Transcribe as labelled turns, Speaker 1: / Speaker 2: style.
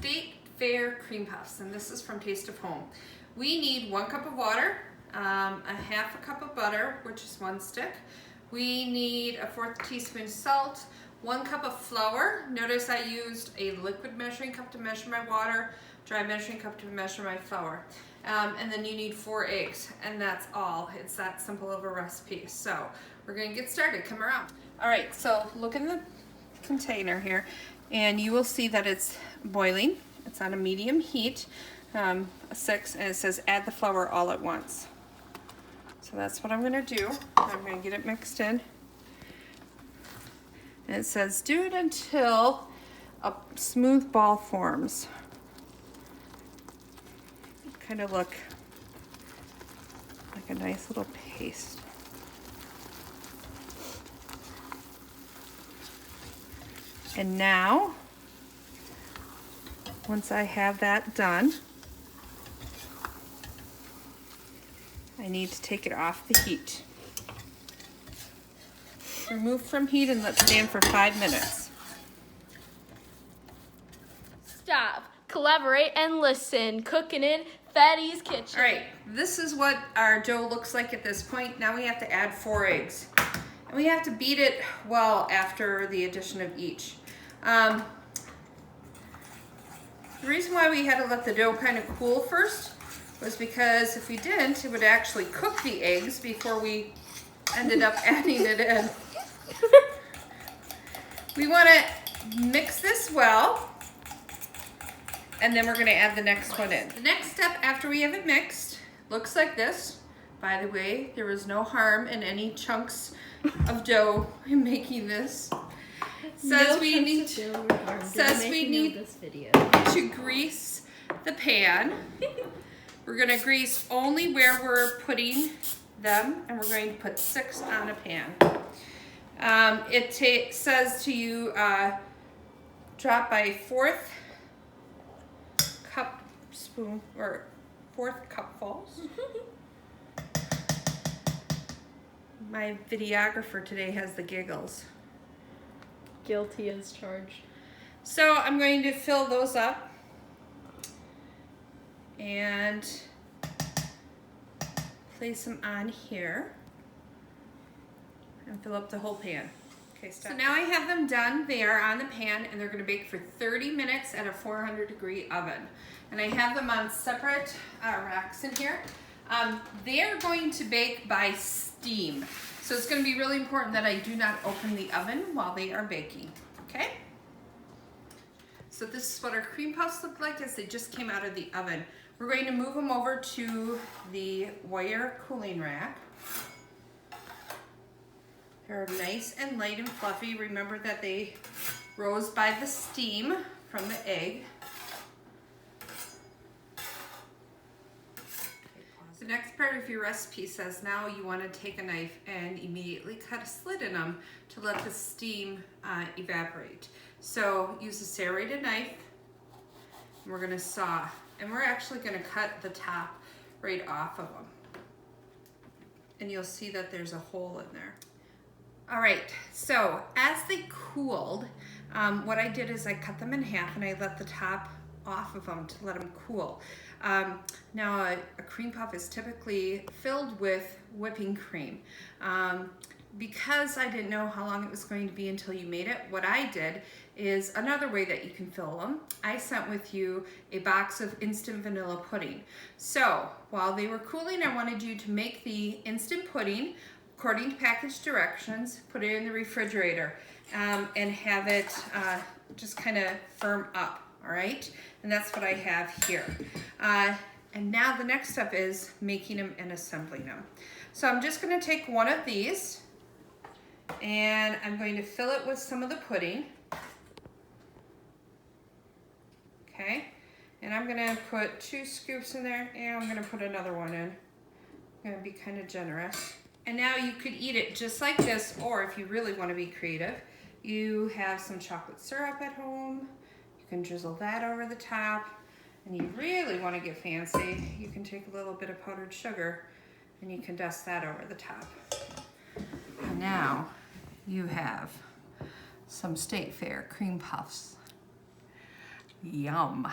Speaker 1: State Fair cream puffs, and this is from Taste of Home. We need 1 cup of water, a half a cup of butter, which is 1 stick. We need a 1/4 teaspoon salt, 1 cup of flour. Notice I used a liquid measuring cup to measure my water, dry measuring cup to measure my flour. And then you need 4 eggs, and that's all. It's that simple of a recipe. So we're gonna get started. Come around. All right, so look in the container here, and you will see that it's boiling. It's on a medium heat, 6, and it says add the flour all at once. So that's what I'm gonna do. I'm gonna get it mixed in. And it says do it until a smooth ball forms. Kind of look like a nice little paste. And now, once I have that done, I need to take it off the heat. Remove from heat and let stand for 5 minutes.
Speaker 2: Stop, collaborate, and listen. Cooking in Fatty's Kitchen.
Speaker 1: All right, this is what our dough looks like at this point. Now we have to add 4 eggs. And we have to beat it well after the addition of each. The reason why we had to let the dough kind of cool first was because if we didn't, it would actually cook the eggs before we ended up adding it in. We want to mix this well, and then we're going to add the next one in. The next step after we have it mixed looks like this. By the way, there was no harm in any chunks of dough in making this. Says we need to grease the pan. We're going to grease only where we're putting them, and we're going to put 6 on a pan. It says to you drop by 4th cup spoon or 4th cupfuls. My videographer today has the giggles.
Speaker 2: Guilty as charged.
Speaker 1: So I'm going to fill those up and place them on here and fill up the whole pan. Okay, stop. So now I have them done. They are on the pan, and they're going to bake for 30 minutes at a 400-degree oven. And I have them on separate racks in here. They are going to bake by steam. So it's going to be really important that I do not open the oven while they are baking, okay? So this is what our cream puffs look like as they just came out of the oven. We're going to move them over to the wire cooling rack. They're nice and light and fluffy. Remember that they rose by the steam from the egg. The next part of your recipe says now you want to take a knife and immediately cut a slit in them to let the steam evaporate. So use a serrated knife, and we're going to saw, and we're actually going to cut the top right off of them. And you'll see that there's a hole in there. All right, so as they cooled, what I did is I cut them in half and I let the top off of them to let them cool. Now a cream puff is typically filled with whipping cream. Because I didn't know how long it was going to be until you made it, what I did is another way that you can fill them. I sent with you a box of instant vanilla pudding. So while they were cooling, I wanted you to make the instant pudding according to package directions, put it in the refrigerator, and have it just kind of firm up. All right, and that's what I have here. And now the next step is making them and assembling them. So I'm just going to take one of these and I'm going to fill it with some of the pudding. Okay, and I'm going to put 2 scoops in there, and I'm going to put another one in. I'm going to be kind of generous. And now you could eat it just like this, or if you really want to be creative, you have some chocolate syrup at home. You can drizzle that over the top, and you really want to get fancy, you can take a little bit of powdered sugar and you can dust that over the top. And now you have some State Fair cream puffs. Yum.